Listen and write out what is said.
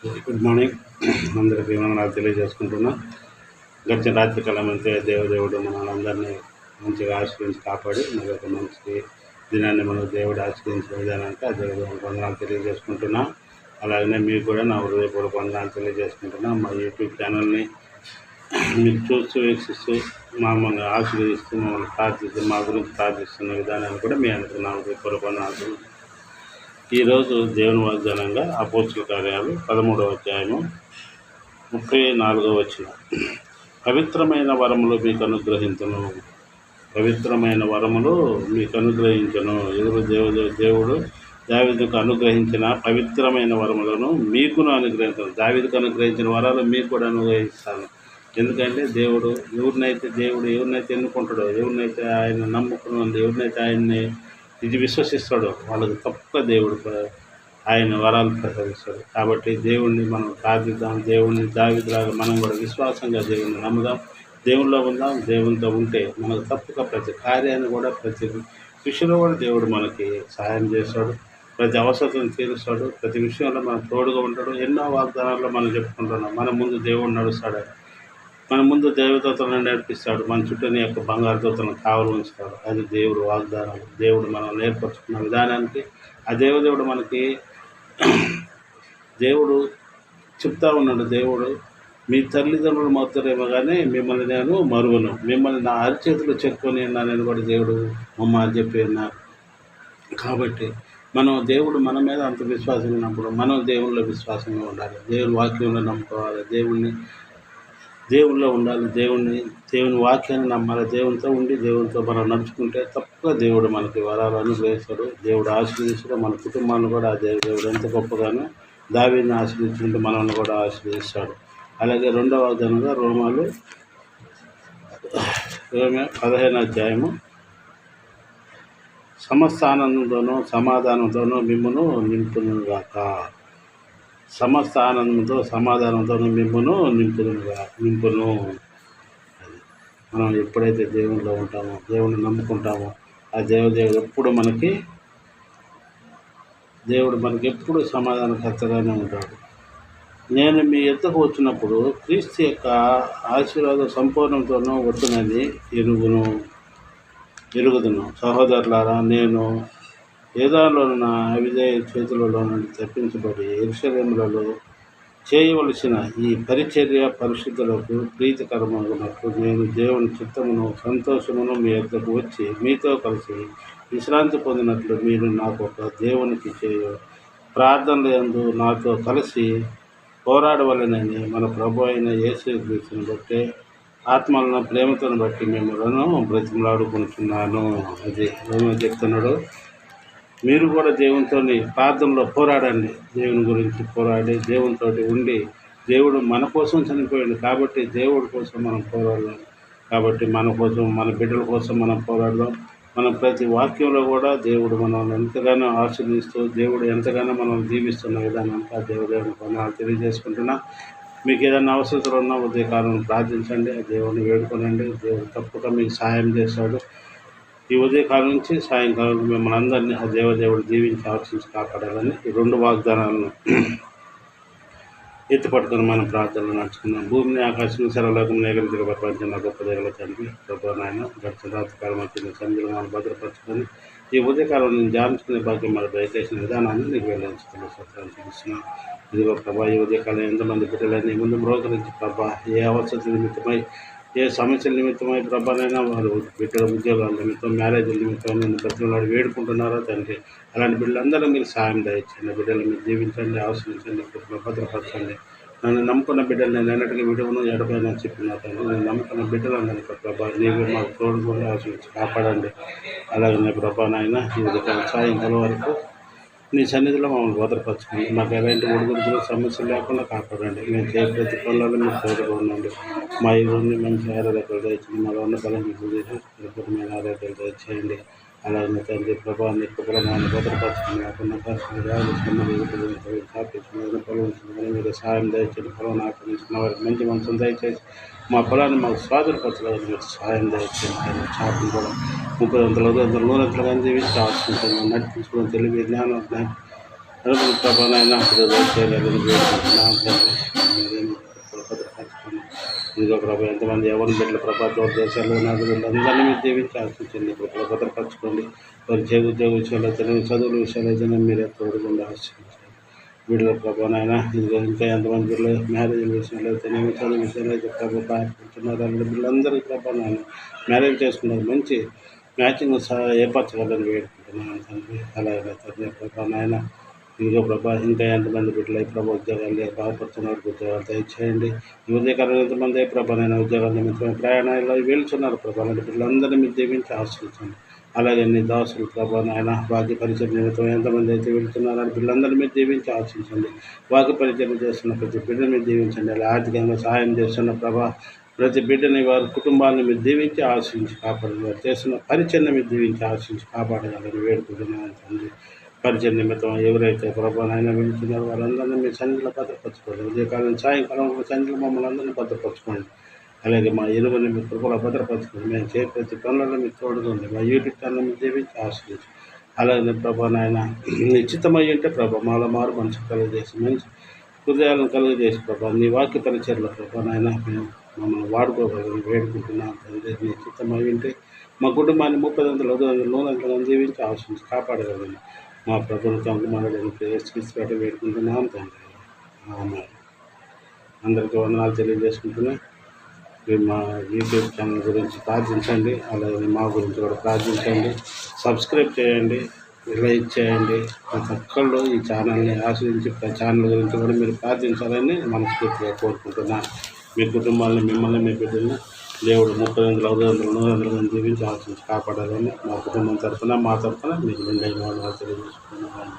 Good morning. అందరికీ వందనాలు తెలియజేసుకుంటున్నా. గడిచిన రాత్రి కాలం అయితే దేవదేవుడు మనల్ని మంచిగా ఆశీర్వదించి కాపాడి మరి ఒక మంచి దినాన్ని మనకు దేవుడు ఆశీర్వదించిన విధానానికి ఆ దేవుడు వందనాలు తెలియజేసుకుంటున్నా. అలాగనే మీకు కూడా నా హృదయపూర్వక వందనాలు తెలియజేసుకుంటున్నా. మా యూట్యూబ్ ఛానల్ని మీరు చూస్తూ వీక్షిస్తూ మమ్మల్ని ఆశీర్వదిస్తూ మమ్మల్ని ప్రార్థిస్తూ మా గురించి ప్రార్థిస్తున్న విధానాన్ని కూడా మీ అందరికీ నా హృదయపూర్వక వందనాలు. ఈరోజు దేవుని వాగ్దానంగా అపోస్తుల కార్యాలు 13వ అధ్యాయము 34వ వచనం. పవిత్రమైన వరములు మీకు అనుగ్రహించను, పవిత్రమైన వరములు మీకు అనుగ్రహించను. దేవుడు దావీదుకు అనుగ్రహించిన పవిత్రమైన వరములను మీకును అనుగ్రహించను. దావీదుకు అనుగ్రహించిన వరాలు మీకు కూడా అనుగ్రహిస్తాను. ఎందుకంటే దేవుడు ఎవరినైతే ఎన్నుకుంటాడో, ఎవరినైతే ఆయన నమ్ముకున్నాడు, ఎవరినైతే ఆయన్ని ఇది విశ్వసిస్తాడో వాళ్ళకి తప్పక దేవుడు ఆయన వరాలు ప్రసాదిస్తాడు. కాబట్టి దేవుణ్ణి మనం ప్రార్థిద్దాం. దేవుణ్ణి దావీదులాగా మనం కూడా విశ్వాసంగా దేవుణ్ణి నమ్ముదాం, దేవునిలో ఉందాం. దేవునితో ఉంటే మనకు తప్పక ప్రతి కార్యాన్ని కూడా ప్రతి విషయంలో కూడా దేవుడు మనకి సహాయం చేస్తాడు, ప్రతి అవసరం తీరుస్తాడు, ప్రతి విషయంలో మనం తోడుగా ఉంటాడు. ఎన్నో వాగ్దానాల్లో మనం చెప్పుకుంటున్నాం. మన ముందు దేవుడు నడుస్తాడు, మన ముందు దేవదూతలను నడిపిస్తాడు, మన చుట్టూని యొక్క బంగారు దూతలను కావలు ఉంచుతాడు. అది దేవుడు వాగ్దానాలు. దేవుడు మనం నేర్పరుచుకున్న విధానానికి ఆ దేవుడు మనకి దేవుడు చెప్తా ఉన్నాడు. దేవుడు మీ తల్లిదండ్రులు మొత్తరేమో కానీ మిమ్మల్ని నేను మరువను, మిమ్మల్ని నా అరిచేతులు చెప్పుకొని నేను కూడా దేవుడు మమ్మల్ని చెప్పి ఉన్నారు. కాబట్టి దేవుడు మన మీద అంత విశ్వాసంగా ఉన్నప్పుడు మనం దేవుళ్ళో విశ్వాసంగా ఉండాలి, దేవుని వాక్యంలో నమ్ముకోవాలి, దేవుళ్ళో ఉండాలి, దేవుని వాక్యాన్ని నమ్మాలి. దేవునితో ఉండి దేవునితో మనం నడుచుకుంటే తప్పగా దేవుడు మనకి వరాలు అనుగ్రహిస్తాడు, దేవుడు ఆశీర్వదిస్తాడు. మన కుటుంబాన్ని కూడా ఆ దేవుడు ఎంత గొప్పగానో దావీదుని ఆశీర్వదించుకుంటే మనల్ని కూడా ఆశీర్వదిస్తాడు. అలాగే 2వ వాగ్దానంగా రోమాలు 15వ అధ్యాయము సమస్త ఆనందంతోనూ సమాధానంతోనూ మిమ్మును నింపునుగాక. సమస్త ఆనందంతో సమాధానంతో మిమ్మును నింపును. మనం ఎప్పుడైతే దేవునిలో ఉంటామో, దేవుని నమ్ముకుంటామో ఆ దేవుడు ఎప్పుడు సమాధానకర్తగానే ఉంటాడు. నేను మీ ఎద్దకు వచ్చినప్పుడు క్రీస్తు యొక్క ఆశీర్వాదం సంపూర్ణంతోనూ వచ్చునని ఎరుగుదును. సహోదరులారా, నేను ఏదాలో నా అవిధేయ చేతులలో నుండి తప్పించబడి యెరూషలేములో చేయవలసిన ఈ పరిచర్య పరిశుద్ధులకు ప్రీతికరమగునట్లు నేను దేవుని చిత్తమును సంతోషమును మీ యొద్దకు వచ్చి మీతో కలిసి విశ్రాంతి పొందినట్లు మీరు నాకు ఒక దేవునికి ప్రార్థనల యందు నాతో కలిసి పోరాడవలెనని మన ప్రభు అయిన యేసుక్రీస్తుని బట్టి ఆత్మలను ప్రేమతో బట్టి మిమ్మల్ని బ్రతిమలాడుకుంటున్నాను. అది ఏమో చెప్తున్నాడు. మీరు కూడా దేవునితో ప్రార్థనలో పోరాడండి. దేవుని గురించి పోరాడి దేవునితో ఉండి, దేవుడు మన కోసం చనిపోయాడు కాబట్టి దేవుడి కోసం మనం పోరాడదాం. కాబట్టి మన కోసం, మన బిడ్డల కోసం మనం పోరాడదాం. మనం ప్రతి వాక్యంలో కూడా దేవుడు మనల్ని ఎంతగానో ఆశీర్వదిస్తూ, దేవుడు ఎంతగానో మనల్ని దీవిస్తున్న విధానానికి ఆ దేవుడు కొన్నాళ్ళు తెలియజేసుకుంటున్నా. మీకు ఏదైనా అవసరాలు ఉన్నా ఉదయకాలం ప్రార్థించండి, దేవుడిని వేడుకోనండి. దేవుడు తప్పక మీకు సహాయం చేస్తాడు. ఈ ఉదయకాలం నుంచి సాయంకాలం మిమ్మల్ని అందరినీ ఆ దేవుడు దీవించి ఆశించి కాపాడాలని ఈ 2 వాగ్దానాలను ఎత్తుపట్టుకుని మనం ప్రార్థనలు నడుచుకున్నాం. భూమిని ఆకాశం సర్వలోకం నేగలిగిన ప్రపంచంలో గొప్ప దేవుల తండ్రి ప్రభు నాయన గడిచిన రాత్రికాలం వచ్చిన సంధ్యలు మనం భద్రపరచుకొని ఈ ఉదయకాలం నేను ధ్యానించుకునే భాగ్యం మరి దయచేసిన విధానాన్ని నీకు వెళ్ళించుకుని సత్యాన్ని చూపిస్తున్నాం. ఇదిగో ప్రభా, ఈ ఉదయకాలం ఎంతమంది బిడ్డలని ముందు రోజులించి ప్రభా, ఏ అవసరం నిమిత్తమై, ఏ సమస్యల నిమిత్తమై ప్రభానైనా వారు బిడ్డల ఉద్యోగాల నిమిత్తం, మ్యారేజ్ల నిమిత్తం నేను ప్రతివాడు వేడుకుంటున్నారో తండ్రి, అలాంటి బిడ్డలందరూ మీరు సాయం దయచండి. బిడ్డలు మీరు దీవించండి, ఆశ్రయించండి, భద్రపరచండి. నన్ను నమ్ముకున్న బిడ్డలు నేను ఎన్నటికీ విడువను ఎడపైనా చెప్పిన తండ్రి, నేను నమ్ముకున్న బిడ్డలందరినీ ప్రభా నీవు మాకు తోడు కూడా ఆశ్రయించి కాపాడండి. అలాగే ప్రభానైనా ఈ సాయంకాలం వరకు నీ సన్నిధిలో మమ్మల్ని భద్రపరచుకోండి. మాకు ఎలాంటి ఒడిదుడుకులు సమస్యలు లేకుండా కాపాడండి. మేము ప్రతి పనులలో మీరు తోడుగా ఉండండి. మా ఇవన్నీ మంచి ఆరోగ్యాలు దయచేయండి. మా ఉన్న బలమైన ఆరోగ్యాలు దయచేయండి. అలాగే తండ్రి ప్రభా నీ కుటుంబాన్ని భద్రపరచుకుని నాకున్న పరిస్థితులు మీరు సహాయం దయచేయండి. పొలం ఆక్రమించుకున్న వారికి మంచి మనసును దయచేసి మా పొలాన్ని మాకు స్వాధీనపరచడానికి మీరు సహాయం దయచేయండి. చేపలు కూడా 30 అంతలు 100 అంతలుగా జీవించి ఆశించండి. నడిపించుకోవడం తెలివి జ్ఞానం నడుపులు ప్రభానైనా చేయాలని వేడుకుంటున్నాం తండ్రి. మీరేమో భద్రపరచుకోండి. ఇదిగో ప్రభు ఎంతమంది ఎవరి బిడ్డల ప్రభావ దేశాల్లో ఉన్నారు వీళ్ళందరినీ మీరు దీవించి ఆశించండి. ఇప్పుడు భద్రపరచుకోండి. వారి ఉద్యోగ విషయాలు అయితేనే చదువుల విషయాలు అయితేనే మీరే తోడుకుండా ఆశించండి. వీళ్ళ ప్రభానైనా ఇదిగో ఇంకా ఎంతమంది బిడ్డలు మ్యారేజ్ విషయాలు అయితేనేమి చదువు విషయాలు అయితే ప్రభు బాగుంటున్నారు. వీళ్ళందరికీ ప్రభావం మ్యారేజ్ చేసుకున్నారు మంచి మ్యాచింగ్ ఏర్పరచగలని వేడుకుంటున్నాను తండ్రి. అలాగే తండ్రి ప్రభానైనా ఇదిగో ప్రభా ఇంకా ఎంతమంది బిడ్డలు ప్రభా ఉద్యోగాలు బాగుపడుతున్న వారికి ఉద్యోగాలు దయచేయండి. ఈ ఉదయకాలం ఎంతమంది ప్రభానైనా ఉద్యోగాల నిమిత్తమైన ప్రయాణాలు వెళ్తున్నారు ప్రభా. అలాంటి బిడ్డలందరినీ మీరు దీవించి ఆశ్రయించండి. అలాగే నీ దాసులు ప్రభానైనా వాక్య పరిచయం నిమిత్తం ఎంతమంది అయితే వెళ్తున్నారని బిడ్డలందరినీ మీరు దీవించి ఆశించండి. వాక్య పరిచయం చేస్తున్న ప్రతి బిడ్డని మీరు దీవించండి. అలా ఆర్థికంగా సహాయం చేస్తున్న ప్రభా ప్రతి బిడ్డని వారి కుటుంబాన్ని మీరు దీవించి ఆశించి కాపాడండి. వారు చేస్తున్న పరిచయం మీరు దీవించి ఆశించి కాపాడగలని వేడుకుంటున్నాను తండ్రి. పరిచయం నిమిత్తం ఎవరైతే ప్రభానైనా వెళ్తున్నారో వాళ్ళందరినీ మీ సన్నిధిలో భద్రపరచుకోండి. ఉదయకాలం సాయంకాలం సన్నిధిలో మమ్మల్ని అందరినీ భద్రపరచుకోండి. అలాగే మా ఎరువుని మీ కృపలో భద్రపరచుకోండి. మేము చేసే ప్రతి పనులను మీరు తోడుకోండి. మా యూట్యూబ్ ఛానల్ మీరు దీవించి ఆశ్రయించి అలాగే ప్రభానైనా నిశ్చితమై ఉంటే ప్రభా మాలో మారు మనసు కలుగజేసి మంచి హృదయాలను కలుగజేసి ప్రభా నీ వాక్య పరిచయలో ప్రభానైనా మేము మమ్మల్ని వాడుకోగలని వేడుకుంటున్నాం తండ్రి. నిశ్చితమై ఉంటే మా కుటుంబాన్ని 30 జీవించి ఆశ్రయించి కాపాడగలని మా ప్రభుత్వం అంకుమాలని తీసుకురావడం వేడుకుంటున్నాం తండ్రి. అందరికీ వందనాలు తెలియజేసుకుంటున్నా. మీరు మా యూట్యూబ్ ఛానల్ గురించి ప్రార్థించండి. అలాగే మా గురించి కూడా ప్రార్థించండి. సబ్స్క్రైబ్ చేయండి, లైక్ చేయండి. ప్రతి ఒక్కళ్ళు ఈ ఛానల్ని ఆశ్రయించి ఛానల్ గురించి కూడా మీరు ప్రార్థించాలని మనస్ఫూర్తిగా కోరుకుంటున్నాను. మీ కుటుంబాన్ని మిమ్మల్ని మీ బిడ్డల్ని దేవుడు 30 100 జీవించి ఆశ్రయించి కాపాడాలని మా కుటుంబం తరఫున మా తరఫున మీకు నిండైన వాళ్ళు తెలియజేసుకున్నాను.